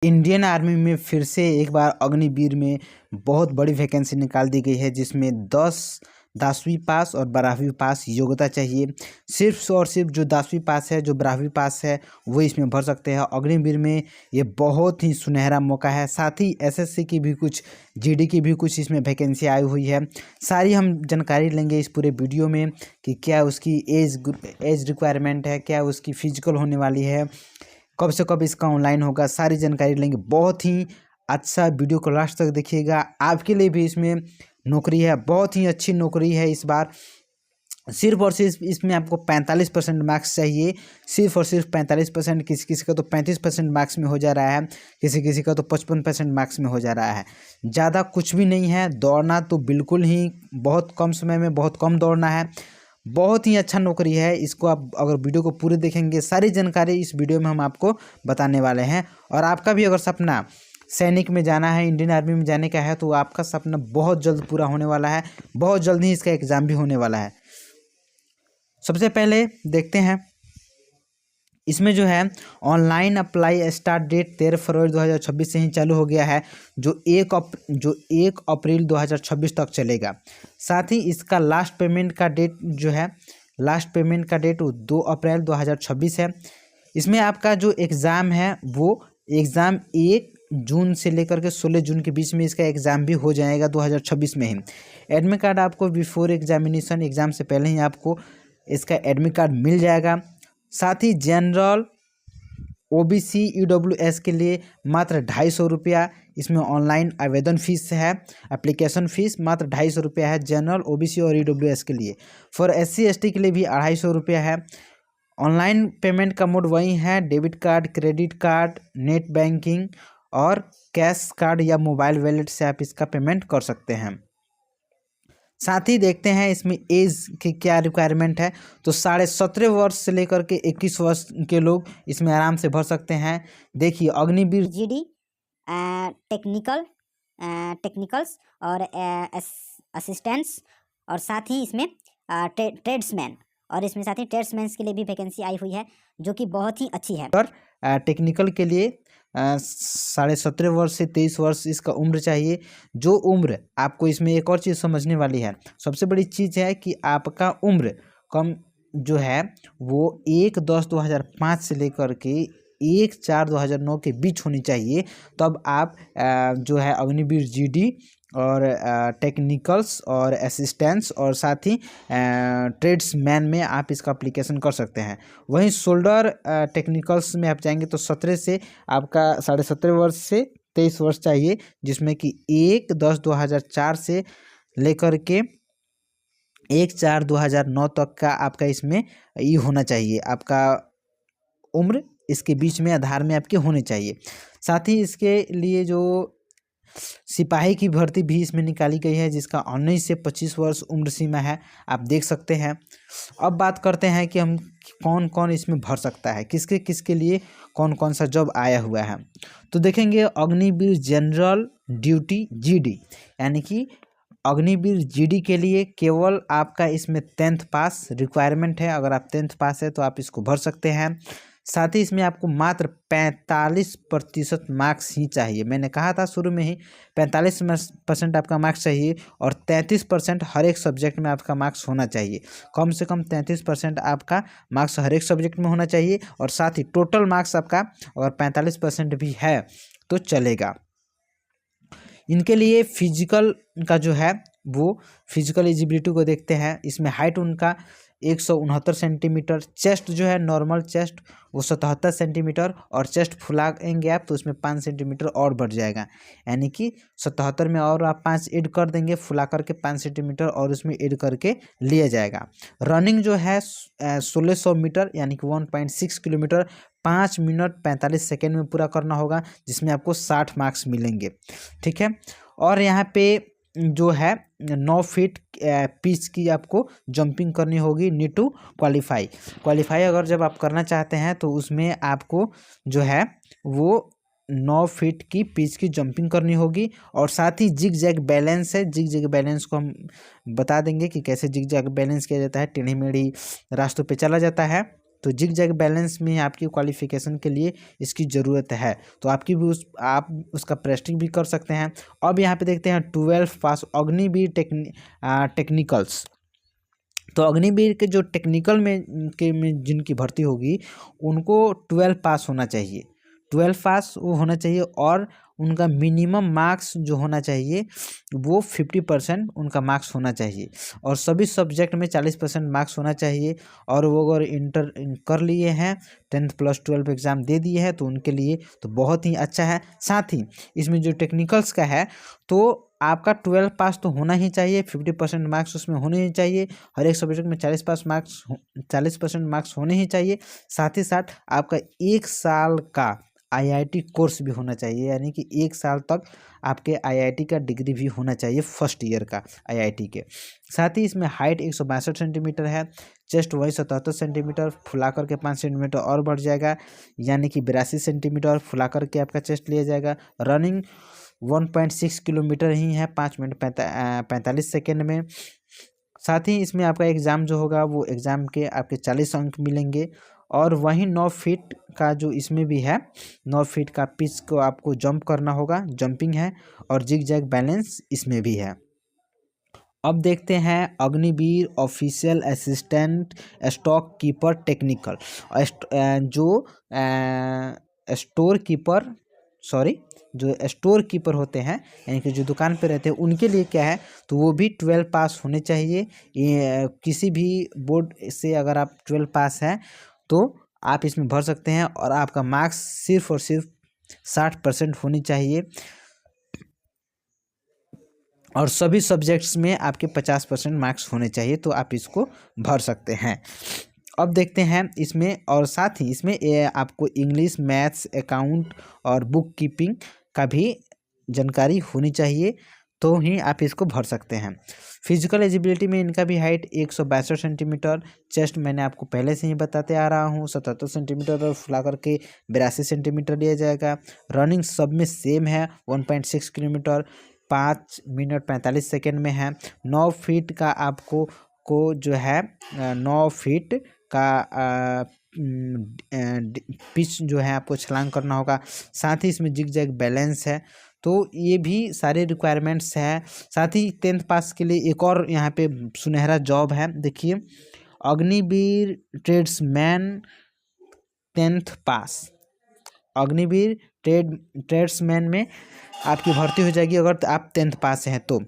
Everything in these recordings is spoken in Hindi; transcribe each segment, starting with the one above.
इंडियन आर्मी में फिर से एक बार अग्निवीर में बहुत बड़ी वैकेंसी निकाल दी गई है, जिसमें 10वीं पास और 12वीं पास योग्यता चाहिए। सिर्फ और सिर्फ जो 10वीं पास है, जो 12वीं पास है, वो इसमें भर सकते हैं। अग्निवीर में ये बहुत ही सुनहरा मौका है। साथ ही एसएससी की भी कुछ, जीडी की भी कुछ इसमें वैकेंसी आई हुई है। सारी हम जानकारी लेंगे इस पूरे वीडियो में कि क्या उसकी एज रिक्वायरमेंट है, क्या उसकी फिजिकल होने वाली है, कब से कब इसका ऑनलाइन होगा, सारी जानकारी लेंगे। बहुत ही अच्छा वीडियो को लास्ट तक देखिएगा। आपके लिए भी इसमें नौकरी है, बहुत ही अच्छी नौकरी है इस बार। सिर्फ और सिर्फ इसमें आपको 45% मार्क्स चाहिए, सिर्फ और सिर्फ 45%। किसी किसी का तो 35% मार्क्स में हो जा रहा है, किसी किसी का तो 55% मार्क्स में हो जा रहा है। ज़्यादा कुछ भी नहीं है। दौड़ना तो बिल्कुल ही बहुत कम समय में बहुत कम दौड़ना है। बहुत ही अच्छा नौकरी है। इसको आप अगर वीडियो को पूरे देखेंगे, सारी जानकारी इस वीडियो में हम आपको बताने वाले हैं। और आपका भी अगर सपना सैनिक में जाना है, इंडियन आर्मी में जाने का है, तो आपका सपना बहुत जल्द पूरा होने वाला है। बहुत जल्द ही इसका एग्ज़ाम भी होने वाला है। सबसे पहले देखते हैं इसमें जो है ऑनलाइन अप्लाई स्टार्ट डेट 13 फरवरी 2026 से ही चालू हो गया है, जो 1 अप्रैल 2026 तक चलेगा। साथ ही इसका लास्ट पेमेंट का डेट जो है, लास्ट पेमेंट का डेट 2 अप्रैल 2026 है। इसमें आपका जो एग्ज़ाम है, वो एग्ज़ाम 1 जून से लेकर के 16 जून के बीच में इसका एग्ज़ाम भी हो जाएगा 2026 में ही। एडमिट कार्ड आपको बिफोर एग्जामिनेशन, एग्ज़ाम से पहले ही आपको इसका एडमिट कार्ड मिल जाएगा। साथ ही जनरल, ओबीसी, ईडब्ल्यूएस के लिए मात्र 250 रुपया इसमें ऑनलाइन आवेदन फीस है। एप्लीकेशन फ़ीस मात्र 250 रुपया है जनरल, ओबीसी और ईडब्ल्यूएस के लिए। फॉर एससी एसटी के लिए भी 250 रुपया है। ऑनलाइन पेमेंट का मोड वही है, debit card, credit card, net banking और कैश कार्ड या मोबाइल वॉलेट से आप इसका पेमेंट कर सकते हैं। साथ ही देखते हैं इसमें एज की क्या रिक्वायरमेंट है। तो 17.5 वर्ष से लेकर के 21 वर्ष के लोग इसमें आराम से भर सकते हैं। देखिए अग्निवीर जीडी, टेक्निकल्स और असिस्टेंट्स, और साथ ही इसमें ट्रेड्समैन, और इसमें साथ ही ट्रेड्समैन के लिए भी वैकेंसी आई हुई है, जो कि बहुत ही अच्छी है। और टेक्निकल के लिए 17.5 वर्ष से 23 वर्ष इसका उम्र चाहिए। जो उम्र आपको इसमें एक और चीज़ समझने वाली है, सबसे बड़ी चीज़ है कि आपका उम्र कम जो है वो 1/10/2005 से लेकर के 1/4/2009 के बीच होनी चाहिए। तब आप जो है अग्निवीर जीडी और टेक्निकल्स और असिस्टेंट्स और साथ ही ट्रेड्समैन में आप इसका एप्लीकेशन कर सकते हैं। वहीं शोल्डर टेक्निकल्स में आप जाएंगे तो 17 से आपका 17.5 वर्ष से 23 वर्ष चाहिए, जिसमें कि 1/10/2004 से लेकर के 1/4/2009 तक का आपका इसमें ये होना चाहिए। आपका उम्र इसके बीच में आधार में आपके होने चाहिए। साथ ही इसके लिए जो सिपाही की भर्ती भी इसमें निकाली गई है, जिसका 19 से 25 वर्ष उम्र सीमा है, आप देख सकते हैं। अब बात करते हैं कि हम कौन कौन इसमें भर सकता है, किसके किसके लिए कौन कौन सा जॉब आया हुआ है। तो देखेंगे अग्निवीर जनरल ड्यूटी जीडी, यानी कि अग्निवीर जीडी के लिए केवल आपका इसमें 10th पास रिक्वायरमेंट है। अगर आप 10th पास है तो आप इसको भर सकते हैं। साथ ही इसमें आपको मात्र 45% मार्क्स ही चाहिए। मैंने कहा था शुरू में ही 45% आपका मार्क्स चाहिए और 33% हर एक सब्जेक्ट में आपका मार्क्स होना चाहिए। कम से कम 33% आपका मार्क्स हर एक सब्जेक्ट में होना चाहिए। और साथ ही टोटल मार्क्स आपका अगर 45% भी है तो चलेगा। इनके लिए फिजिकल का जो है वो फिजिकल एलिजिबिलिटी को देखते हैं। इसमें हाइट उनका 169 सेंटीमीटर, चेस्ट जो है नॉर्मल चेस्ट वो 77 सेंटीमीटर, और चेस्ट फुलाएंगे आप तो उसमें 5 सेंटीमीटर और बढ़ जाएगा, यानी कि 77 में और आप 5 ऐड कर देंगे, फुला करके 5 सेंटीमीटर और उसमें ऐड करके लिया जाएगा। रनिंग जो है 1600 मीटर यानी कि 1.6 किलोमीटर 5 मिनट 45 सेकेंड में पूरा करना होगा, जिसमें आपको 60 मार्क्स मिलेंगे। ठीक है। और यहाँ पे जो है 9 फीट पिच की आपको जंपिंग करनी होगी, नीड टू क्वालिफाई अगर जब आप करना चाहते हैं तो उसमें आपको जो है वो 9 फीट की पिच की जंपिंग करनी होगी। और साथ ही जिग जैग बैलेंस है, जिग जैग बैलेंस को हम बता देंगे कि कैसे जिग जैग बैलेंस किया जाता है। टेढ़ी मेढ़ी रास्तों पे चला जाता है। तो जिग जैग बैलेंस में आपकी क्वालिफिकेशन के लिए इसकी ज़रूरत है, तो आपकी भी आप उसका प्रेस्टिंग भी कर सकते हैं। अब यहाँ पे देखते हैं 12 पास अग्निवीर टेक्निकल्स। तो अग्निवीर के जो टेक्निकल में जिनकी भर्ती होगी उनको 12 पास होना चाहिए, 12 पास वो होना चाहिए, और उनका मिनिमम मार्क्स जो होना चाहिए वो 50% उनका मार्क्स होना चाहिए, और सभी सब्जेक्ट में 40% मार्क्स होना चाहिए। और वो अगर इंटर कर लिए हैं 10th + 12 एग्ज़ाम दे दिए हैं तो उनके लिए तो बहुत ही अच्छा है। साथ ही इसमें जो टेक्निकल्स का है तो आपका 12 पास तो होना ही चाहिए, 50% मार्क्स उसमें होने ही चाहिए, हर एक सब्जेक्ट में 40% मार्क्स होने ही चाहिए। साथ ही साथ आपका 1 साल का आईआईटी कोर्स भी होना चाहिए, यानी कि 1 साल तक आपके आईआईटी का डिग्री भी होना चाहिए फर्स्ट ईयर का आईआईटी के। साथ ही इसमें हाइट 162 सेंटीमीटर है, चेस्ट वही 77 सेंटीमीटर, फुला करके 5 सेंटीमीटर और बढ़ जाएगा, यानी कि 82 सेंटीमीटर फुला करके आपका चेस्ट लिया जाएगा। रनिंग 1.6 किलोमीटर ही है 5 मिनट 45 सेकेंड में। साथ ही इसमें आपका एग्ज़ाम जो होगा वो एग्ज़ाम के आपके 40 अंक मिलेंगे, और वहीं 9 फीट का जो इसमें भी है 9 फीट का पिच को आपको जंप करना होगा, जंपिंग है, और जिग जैग बैलेंस इसमें भी है। अब देखते हैं Agniveer official assistant stock keeper technical. जो स्टोर कीपर होते हैं, यानी कि जो दुकान पे रहते हैं, उनके लिए क्या है तो वो भी 12 पास होने चाहिए। किसी भी बोर्ड से अगर आप 12 पास हैं तो आप इसमें भर सकते हैं, और आपका मार्क्स सिर्फ और सिर्फ 60% होनी चाहिए, और सभी सब्जेक्ट्स में आपके 50% मार्क्स होने चाहिए, तो आप इसको भर सकते हैं। अब देखते हैं इसमें, और साथ ही इसमें आपको इंग्लिश, मैथ्स, अकाउंट और बुक कीपिंग का भी जानकारी होनी चाहिए, तो ही आप इसको भर सकते हैं। फिजिकल एजिबिलिटी में इनका भी हाइट 162 सेंटीमीटर, चेस्ट मैंने आपको पहले से ही बताते आ रहा हूँ 77 सेंटीमीटर, और फुला करके 82 सेंटीमीटर लिया जाएगा। रनिंग सब में सेम है 1.6 किलोमीटर 5 मिनट 45 सेकेंड में है। 9 फीट का आपको जो है 9 फीट का पिच जो है आपको छलांग करना होगा। साथ ही इसमें जिग जैग बैलेंस है, तो ये भी सारे रिक्वायरमेंट्स हैं। साथ ही 10th पास के लिए एक और यहाँ पे सुनहरा जॉब है, देखिए अग्निवीर ट्रेड्समैन 10th पास। अग्निवीर ट्रेड्समैन में आपकी भर्ती हो जाएगी अगर आप 10th पास हैं तो।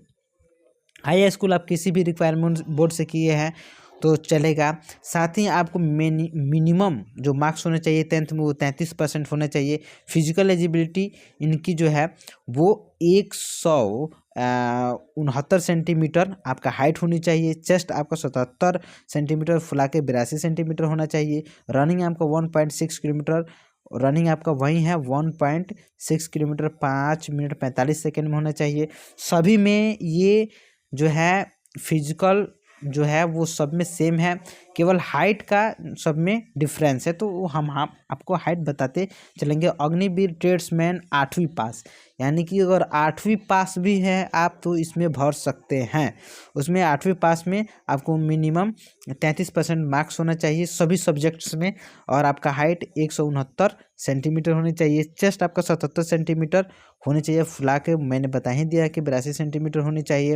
हाई स्कूल आप किसी भी रिक्वायरमेंट बोर्ड से किए हैं तो चलेगा। साथ ही आपको मिनिमम जो मार्क्स होने चाहिए 10th में वो 33% होना चाहिए। फिजिकल एजिबिलिटी इनकी जो है वो 169 सेंटीमीटर आपका हाइट होनी चाहिए। चेस्ट आपका 77 सेंटीमीटर फुला के 82 सेंटीमीटर होना चाहिए। रनिंग आपका 1.6 किलोमीटर, रनिंग आपका वही है 1.6 किलोमीटर 5 मिनट 45 सेकेंड में होना चाहिए। सभी में ये जो है फिजिकल जो है वो सब में सेम है, केवल हाइट का सब में डिफरेंस है, तो हम आपको हाइट बताते चलेंगे। अग्निवीर ट्रेड्समैन 8वीं पास, यानी कि अगर 8वीं पास भी है आप तो इसमें भर सकते हैं। उसमें 8वीं पास में आपको मिनिमम 33% मार्क्स होना चाहिए सभी सब्जेक्ट्स में, और आपका हाइट 169 सेंटीमीटर होनी चाहिए। चेस्ट आपका 77 सेंटीमीटर होनी चाहिए, फुला के मैंने बता ही दिया कि 82 सेंटीमीटर होनी चाहिए।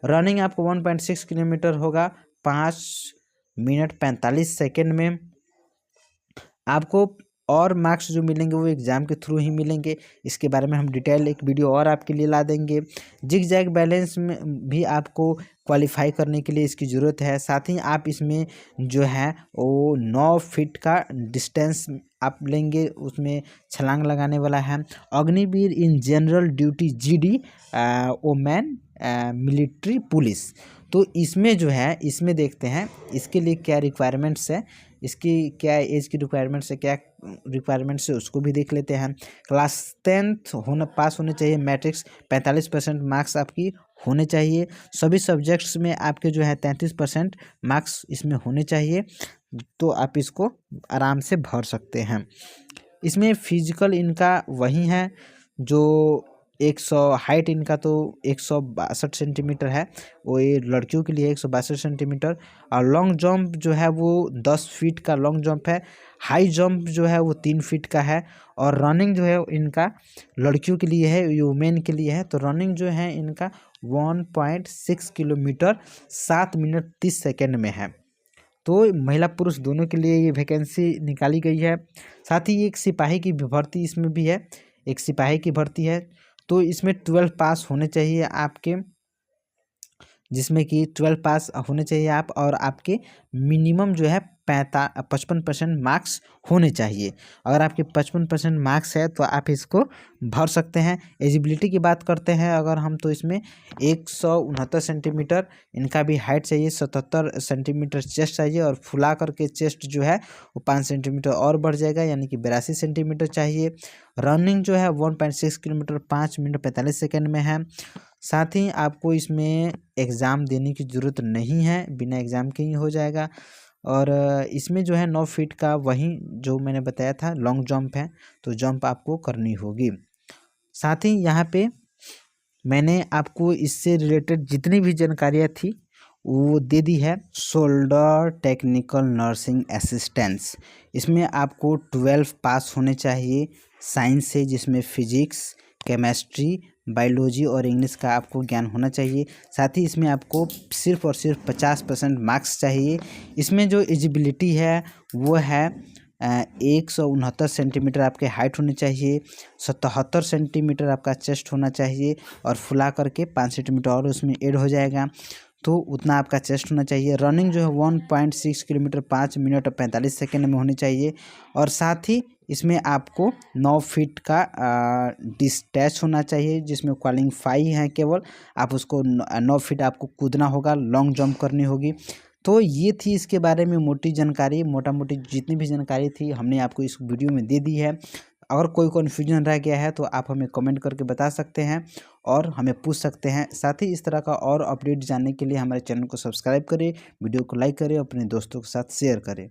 रनिंग आपको 1.6 किलोमीटर होगा 5 मिनट 45 सेकेंड में। आपको और मार्क्स जो मिलेंगे वो एग्ज़ाम के थ्रू ही मिलेंगे, इसके बारे में हम डिटेल एक वीडियो और आपके लिए ला देंगे। जिग जैग बैलेंस में भी आपको क्वालिफाई करने के लिए इसकी ज़रूरत है। साथ ही आप इसमें जो है वो 9 फीट का डिस्टेंस आप लेंगे, उसमें छलांग लगाने वाला है। Agniveer in general duty GD women military police, तो इसमें जो है इसमें देखते हैं इसके लिए क्या रिक्वायरमेंट्स है, इसकी क्या एज की रिक्वायरमेंट्स है, क्या रिक्वायरमेंट्स है उसको भी देख लेते हैं। क्लास 10th पास होने चाहिए, मैट्रिक्स 45% मार्क्स आपकी होने चाहिए। सभी सब्जेक्ट्स में आपके जो है 33% मार्क्स इसमें होने चाहिए, तो आप इसको आराम से भर सकते हैं। इसमें फिजिकल इनका वही है जो हाइट इनका तो 162 सेंटीमीटर है, वो ये लड़कियों के लिए 162 सेंटीमीटर। और लॉन्ग जंप जो है वो 10 फीट का लॉन्ग जंप है। हाई जंप जो है वो 3 फीट का है। और रनिंग जो है इनका लड़कियों के लिए है, वुमेन के लिए है। तो रनिंग जो है इनका 1.6 किलोमीटर 7 मिनट 30 सेकेंड में है। तो महिला पुरुष दोनों के लिए ये वैकेंसी निकाली गई है। साथ ही एक सिपाही की भर्ती इसमें भी है, एक सिपाही की भर्ती है। तो इसमें 12 पास होने चाहिए आपके, जिसमें कि 12 पास होने चाहिए आप, और आपके मिनिमम जो है 55% मार्क्स होने चाहिए। अगर आपके 55% मार्क्स है तो आप इसको भर सकते हैं। एजिबिलिटी की बात करते हैं अगर हम, तो इसमें 169 सेंटीमीटर इनका भी हाइट चाहिए, 77 सेंटीमीटर चेस्ट चाहिए, और फुला करके चेस्ट जो है वो 5 सेंटीमीटर और बढ़ जाएगा, यानी कि 82 सेंटीमीटर चाहिए। रनिंग जो है 1.6 किलोमीटर 5 मिनट 45 सेकेंड में है। साथ ही आपको इसमें एग्ज़ाम देने की ज़रूरत नहीं है, बिना एग्ज़ाम के ही हो जाएगा। और इसमें जो है 9 फीट का वही जो मैंने बताया था लॉन्ग जंप है, तो जंप आपको करनी होगी। साथ ही यहाँ पे मैंने आपको इससे रिलेटेड जितनी भी जानकारियाँ थी वो दे दी है। शोल्डर टेक्निकल नर्सिंग असिस्टेंट्स, इसमें आपको 12 पास होने चाहिए साइंस से, जिसमें फिजिक्स, केमिस्ट्री, बायोलॉजी और इंग्लिश का आपको ज्ञान होना चाहिए। साथ ही इसमें आपको सिर्फ और सिर्फ 50% मार्क्स चाहिए। इसमें जो एजिबिलिटी है वो है 169 सेंटीमीटर आपके हाइट होनी चाहिए, 77 सेंटीमीटर आपका चेस्ट होना चाहिए, और फुला करके 5 सेंटीमीटर और उसमें ऐड हो जाएगा, तो उतना आपका चेस्ट होना चाहिए। रनिंग जो है 1.6 किलोमीटर 5 मिनट 45 सेकेंड में होनी चाहिए। और साथ ही इसमें आपको 9 फीट का डिस्टेंस होना चाहिए, जिसमें क्वालिफाई है केवल, आप उसको 9 फीट आपको कूदना होगा, लॉन्ग जंप करनी होगी। तो ये थी इसके बारे में मोटी जानकारी, मोटा मोटी जितनी भी जानकारी थी हमने आपको इस वीडियो में दे दी है। अगर कोई कन्फ्यूजन रह गया है तो आप हमें कमेंट करके बता सकते हैं और हमें पूछ सकते हैं। साथ ही इस तरह का और अपडेट जानने के लिए हमारे चैनल को सब्सक्राइब करें, वीडियो को लाइक करें, अपने दोस्तों के साथ शेयर करें।